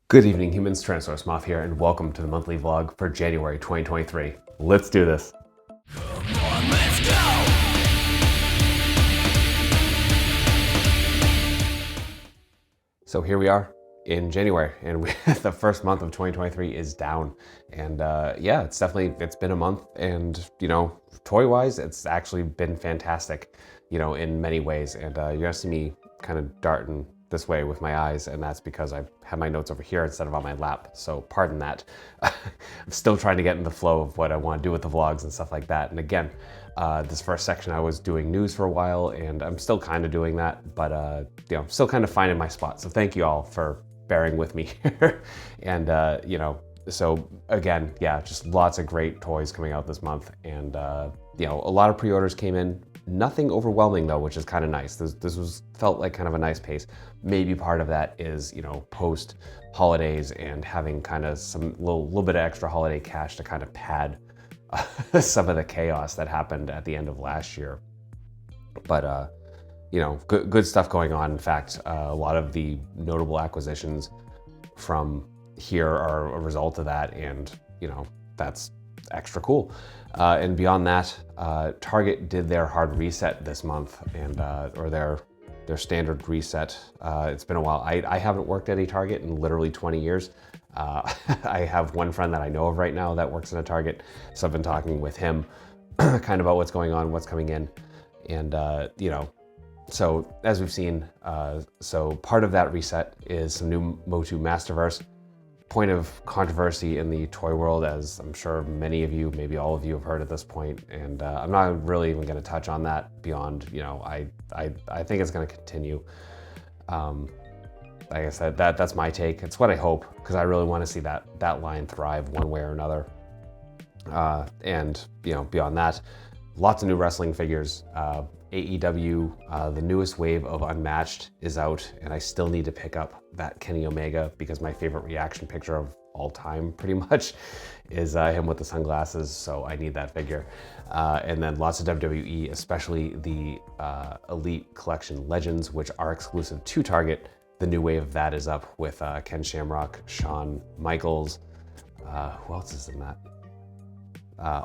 Good evening, humans. Tyrannosaurusmoth here, and welcome to the monthly vlog for January 2023. Let's do this. Come on, let's go! So here we are in January, and the first month of 2023 is down. And yeah, it's been a month, and toy-wise, it's actually been fantastic, in many ways. And you're gonna see me kind of darting this way with my eyes, and that's because I have my notes over here instead of on my lap, so pardon that. I'm still trying to get in the flow of what I want to do with the vlogs and stuff like that. And again, this first section I was doing news for a while, and I'm still kind of doing that, but I'm still kind of finding my spot. So thank you all for bearing with me here. And so again, yeah, just lots of great toys coming out this month, and a lot of pre-orders came in. Nothing overwhelming though, which is kind of nice. This felt like kind of a nice pace. Maybe part of that is, post holidays and having kind of some little bit of extra holiday cash to kind of pad some of the chaos that happened at the end of last year. But good stuff going on. In fact, a lot of the notable acquisitions from here are a result of that, and that's extra cool. And beyond that, Target did their hard reset this month, and or their standard reset. It's been a while. I haven't worked at a Target in literally 20 years. I have one friend that I know of right now that works at a Target, so I've been talking with him kind of about what's going on, what's coming in, and so as we've seen, so part of that reset is some new Motu Masterverse. Point of controversy in the toy world, as I'm sure many of you, maybe all of you have heard at this point, and I'm not really even going to touch on that beyond, I think it's going to continue. Like I said, that's my take. It's what I hope, because I really want to see that line thrive one way or another. And beyond that, lots of new wrestling figures. AEW, the newest wave of Unmatched is out, and I still need to pick up that Kenny Omega, because my favorite reaction picture of all time pretty much is him with the sunglasses, so I need that figure. And then lots of WWE, especially the Elite Collection Legends, which are exclusive to Target. The new wave of that is up with Ken Shamrock, Shawn Michaels, who else is in that?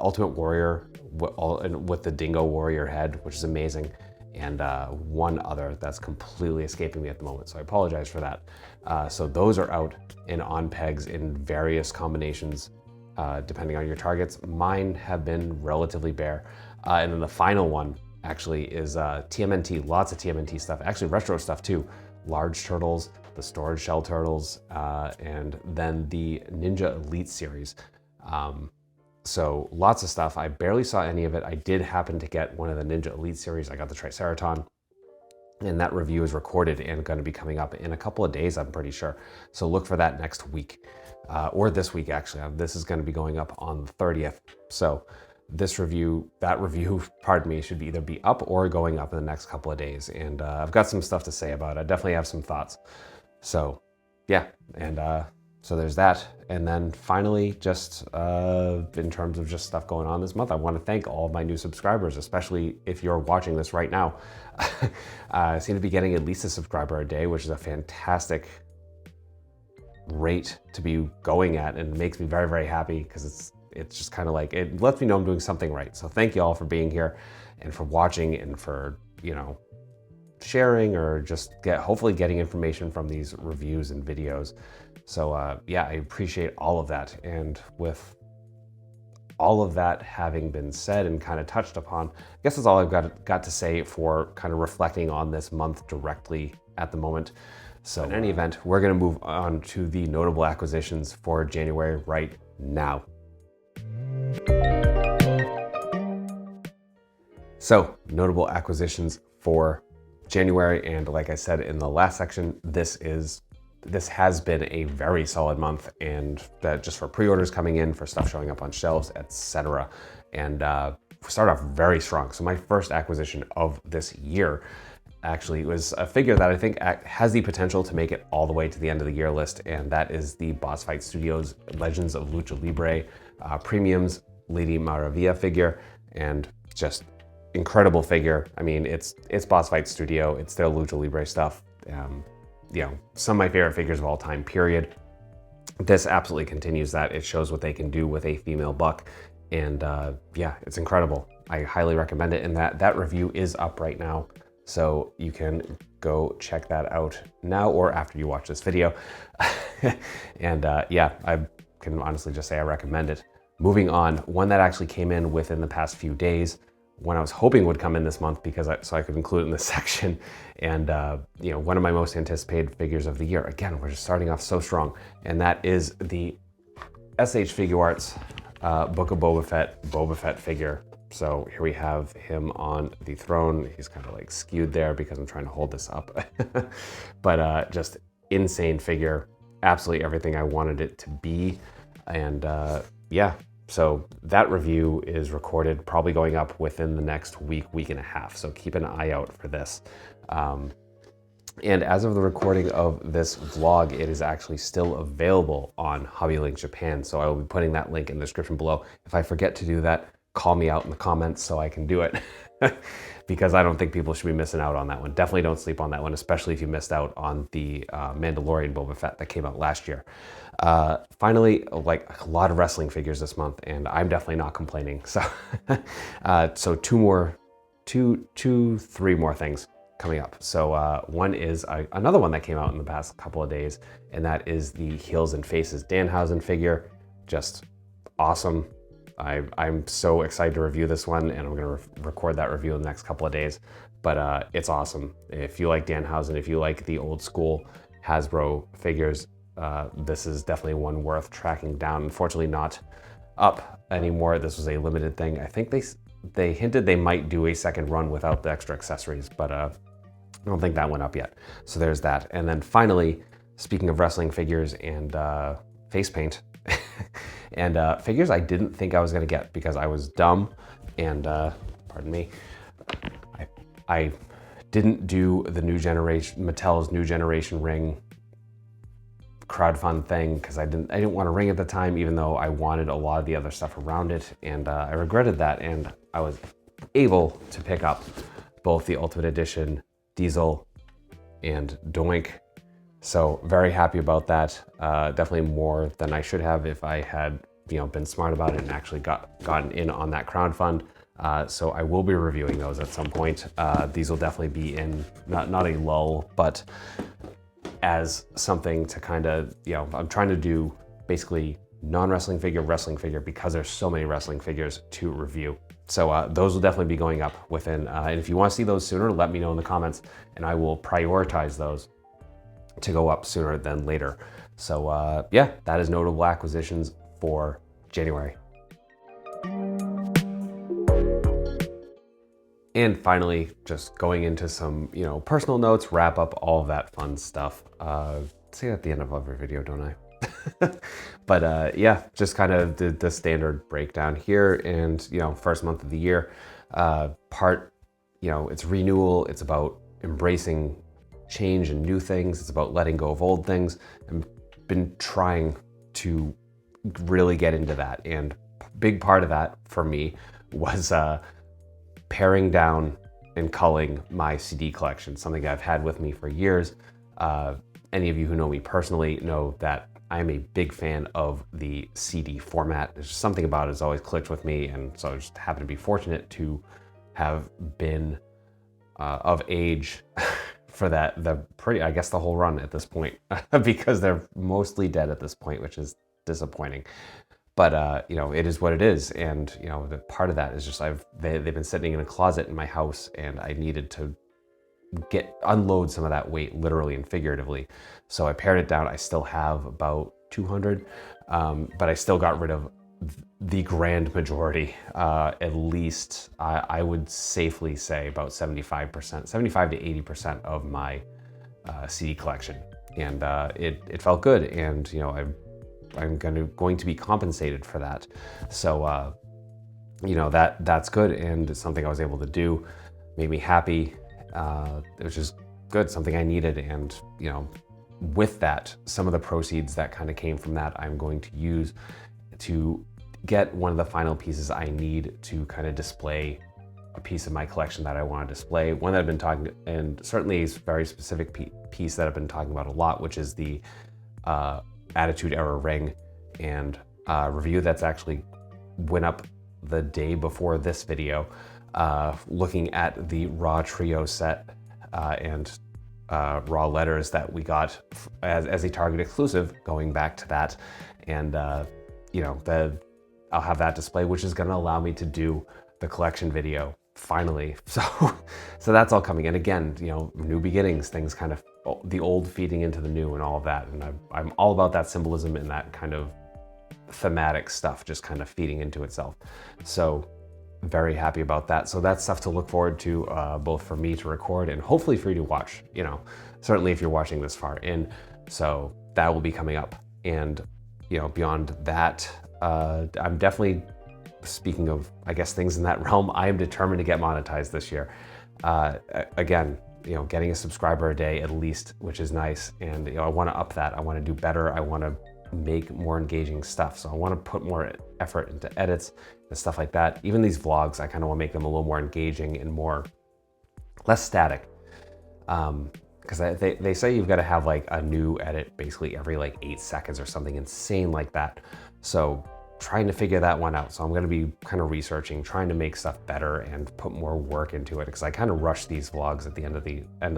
Ultimate Warrior with the Dingo Warrior head, which is amazing, and one other that's completely escaping me at the moment, so I apologize for that. So those are out and on pegs in various combinations, depending on your targets. Mine have been relatively bare. And then the final one actually is TMNT, lots of TMNT stuff, actually retro stuff too. Large Turtles, the Storage Shell Turtles, and then the Ninja Elite series. So lots of stuff. I barely saw any of it. I did happen to get one of the Ninja Elite series. I got the Triceraton, and that review is recorded and going to be coming up in a couple of days, I'm pretty sure. So look for that next week, or this week actually. This is going to be going up on the 30th. So that review, pardon me, should either be up or going up in the next couple of days. And I've got some stuff to say about it. I definitely have some thoughts. So yeah, and so there's that. And then finally, just in terms of just stuff going on this month, I want to thank all of my new subscribers, especially if you're watching this right now. I seem to be getting at least a subscriber a day, which is a fantastic rate to be going at, and it makes me very, very happy, because it's just kind of like, it lets me know I'm doing something right. So thank you all for being here and for watching and for, sharing, or just hopefully getting information from these reviews and videos. So yeah, I appreciate all of that. And with all of that having been said and kind of touched upon, I guess that's all I've got to say for kind of reflecting on this month directly at the moment. So in any event, we're going to move on to the notable acquisitions for January right now. So notable acquisitions for January, and like I said in the last section, this has been a very solid month, and that just for pre-orders coming in, for stuff showing up on shelves, etc. And start off very strong. So my first acquisition of this year actually was a figure that I think has the potential to make it all the way to the end of the year list, and that is the Boss Fight Studios Legends of Lucha Libre Premiums Lady Maravilla figure, and just incredible figure. I mean, it's Boss Fight Studio, it's their Lucha Libre stuff. Some of my favorite figures of all time, period. this absolutely continues that. It shows what they can do with a female buck, and yeah, it's incredible. I highly recommend it, and that review is up right now, so you can go check that out now or after you watch this video. And yeah, I can honestly just say I recommend it. Moving on, one that actually came in within the past few days, one I was hoping would come in this month because so I could include it in this section. And you know, one of my most anticipated figures of the year. Again, we're just starting off so strong, and that is the SH Figuarts Book of Boba Fett figure. So here we have him on the throne. He's kind of like skewed there because I'm trying to hold this up. But just insane figure, absolutely everything I wanted it to be. And yeah, so that review is recorded, probably going up within the next week and a half. So keep an eye out for this. And as of the recording of this vlog, it is actually still available on HobbyLink Japan. So I will be putting that link in the description below. If I forget to do that, call me out in the comments so I can do it. Because I don't think people should be missing out on that one. Definitely don't sleep on that one, especially if you missed out on the Mandalorian Boba Fett that came out last year. Finally, like a lot of wrestling figures this month, and I'm definitely not complaining. So, so three more things coming up. So one is another one that came out in the past couple of days, and that is the Heels and Faces Danhausen figure. Just awesome. I'm so excited to review this one, and I'm going to record that review in the next couple of days. But it's awesome. If you like Danhausen, if you like the old school Hasbro figures, this is definitely one worth tracking down. Unfortunately, not up anymore. This was a limited thing. I think they hinted they might do a second run without the extra accessories, but I don't think that went up yet. So there's that. And then finally, speaking of wrestling figures and face paint, and figures I didn't think I was gonna get because I was dumb and pardon me, I didn't do the new generation, Mattel's new generation ring crowdfund thing because I didn't want a ring at the time, even though I wanted a lot of the other stuff around it, and I regretted that. And I was able to pick up both the Ultimate Edition Diesel and Doink. So very happy about that. Definitely more than I should have if I had, you know, been smart about it and actually gotten in on that crowdfund. So I will be reviewing those at some point. These will definitely be in not a lull, but as something to kind of, you know, I'm trying to do basically non-wrestling figure, wrestling figure, because there's so many wrestling figures to review. So those will definitely be going up within, and if you want to see those sooner, let me know in the comments, and I will prioritize those to go up sooner than later. So yeah, that is notable acquisitions for January. And finally, just going into some, you know, personal notes, wrap up all of that fun stuff. Say that at the end of every video, don't I? But yeah, just kind of the standard breakdown here. And, you know, first month of the year, you know, it's renewal. It's about embracing change and new things. It's about letting go of old things. I've been trying to really get into that. And big part of that for me was paring down and culling my CD collection, something I've had with me for years. Any of you who know me personally know that I'm a big fan of the CD format. There's something about it that's always clicked with me, and so I just happen to be fortunate to have been of age for that, I guess the whole run at this point, because they're mostly dead at this point, which is disappointing. But you know, it is what it is, and you know, the part of that is just they've been sitting in a closet in my house, and I needed to unload some of that weight, literally and figuratively. So I pared it down. I still have about 200, but I still got rid of the grand majority. At least I would safely say about 75%, 75 to 80% of my CD collection, and it felt good, and you know, I'm going to be compensated for that. So you know, that's good, and it's something I was able to do, made me happy, which is good, something I needed. And you know, with that, some of the proceeds that kind of came from that, I'm going to use to get one of the final pieces I need to kind of display a piece of my collection that I want to display. One that I've been talking, and certainly a very specific piece that I've been talking about a lot, which is the Attitude Era ring and review that's actually went up the day before this video, looking at the Raw Trio set and Raw letters that we got as a Target exclusive, going back to that. And you know, I'll have that display, which is gonna allow me to do the collection video finally. So that's all coming. And again, you know, new beginnings, things kind of, the old feeding into the new and all of that. And I'm all about that symbolism and that kind of thematic stuff, just kind of feeding into itself. So very happy about that. So that's stuff to look forward to, both for me to record and hopefully for you to watch, you know, certainly if you're watching this far in. So that will be coming up. And, you know, beyond that, I'm definitely, speaking of, I guess, things in that realm, I am determined to get monetized this year. Again, you know, getting a subscriber a day at least, which is nice. And, you know, I want to up that. I want to do better. I want to make more engaging stuff. So I want to put more effort into edits and stuff like that. Even these vlogs, I kind of want to make them a little more engaging and less static. Because they say you've got to have like a new edit basically every like 8 seconds or something insane like that. So trying to figure that one out. So I'm going to be kind of researching, trying to make stuff better and put more work into it, because I kind of rush these vlogs at the end of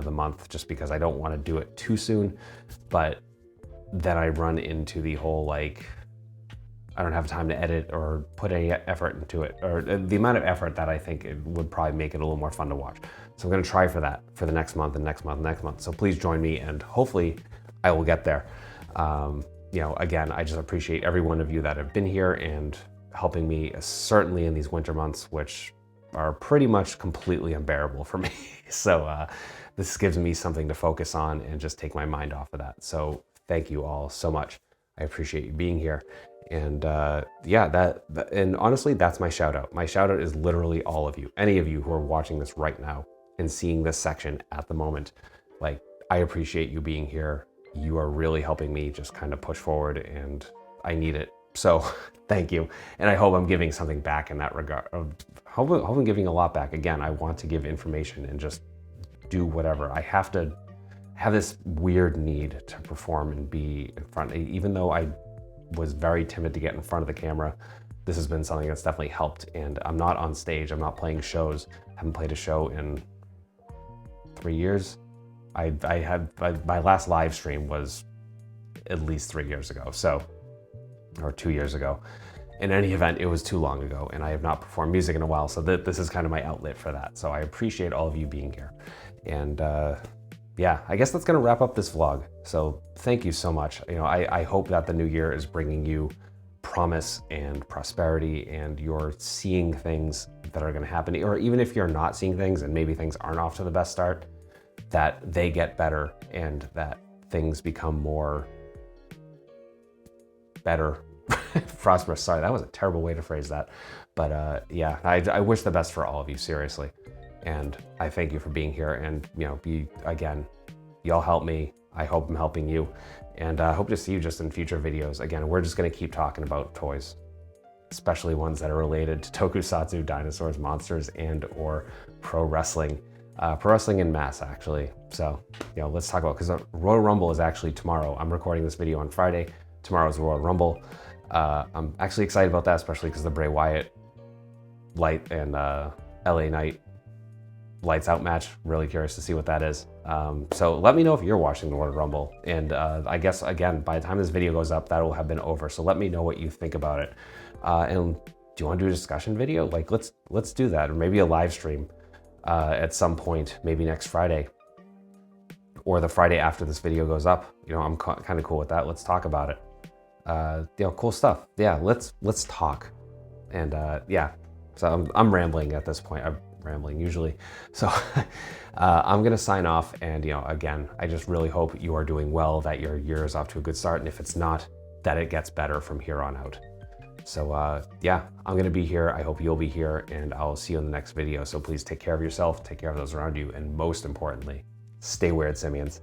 the month just because I don't want to do it too soon. But then I run into the whole like, I don't have time to edit or put any effort into it, or the amount of effort that I think it would probably make it a little more fun to watch. So I'm going to try for that for the next month and next month and next month. So please join me, and hopefully I will get there. You know, again, I just appreciate every one of you that have been here and helping me, certainly in these winter months, which are pretty much completely unbearable for me. So this gives me something to focus on and just take my mind off of that. So thank you all so much. I appreciate you being here. And yeah, and honestly, that's my shout out. My shout out is literally all of you, any of you who are watching this right now and seeing this section at the moment. Like, I appreciate you being here. You are really helping me just kind of push forward, and I need it. So thank you. And I hope I'm giving something back in that regard. Hope I'm giving a lot back. Again, I want to give information and just do whatever. I have to have this weird need to perform and be in front. Even though I was very timid to get in front of the camera, this has been something that's definitely helped. And I'm not on stage. I'm not playing shows. I haven't played a show in 3 years. My last live stream was at least 3 years ago, or 2 years ago. In any event, it was too long ago, and I have not performed music in a while, so this is kind of my outlet for that. So I appreciate all of you being here. And yeah, I guess that's gonna wrap up this vlog. So thank you so much. You know, I hope that the new year is bringing you promise and prosperity, and you're seeing things that are gonna happen, or even if you're not seeing things and maybe things aren't off to the best start, that they get better and that things become more better, prosperous. Sorry, that was a terrible way to phrase that. But yeah, I wish the best for all of you, seriously. And I thank you for being here. And, you know, again, y'all help me. I hope I'm helping you. And I hope to see you just in future videos. Again, we're just going to keep talking about toys, especially ones that are related to tokusatsu, dinosaurs, monsters, and or pro wrestling. Pro wrestling in mass, actually. So, you know, let's talk about, because Royal Rumble is actually tomorrow. I'm recording this video on Friday. Tomorrow's Royal Rumble. I'm actually excited about that, especially because the Bray Wyatt Light and LA Knight Lights Out match. Really curious to see what that is. So let me know if you're watching the Royal Rumble. And I guess, again, by the time this video goes up, that will have been over. So let me know what you think about it. And do you want to do a discussion video? Like, let's do that, or maybe a live stream. At some point, maybe next Friday or the Friday after this video goes up. You know, I'm kind of cool with that. Let's talk about it. You know, cool stuff. Yeah, let's talk. And yeah, so I'm rambling at this point. I'm rambling usually. So I'm gonna sign off. And, you know, again, I just really hope you are doing well, that your year is off to a good start. And if it's not, that it gets better from here on out. So yeah, I'm gonna be here. I hope you'll be here, and I'll see you in the next video. So please take care of yourself, take care of those around you, and most importantly, stay weird, simians.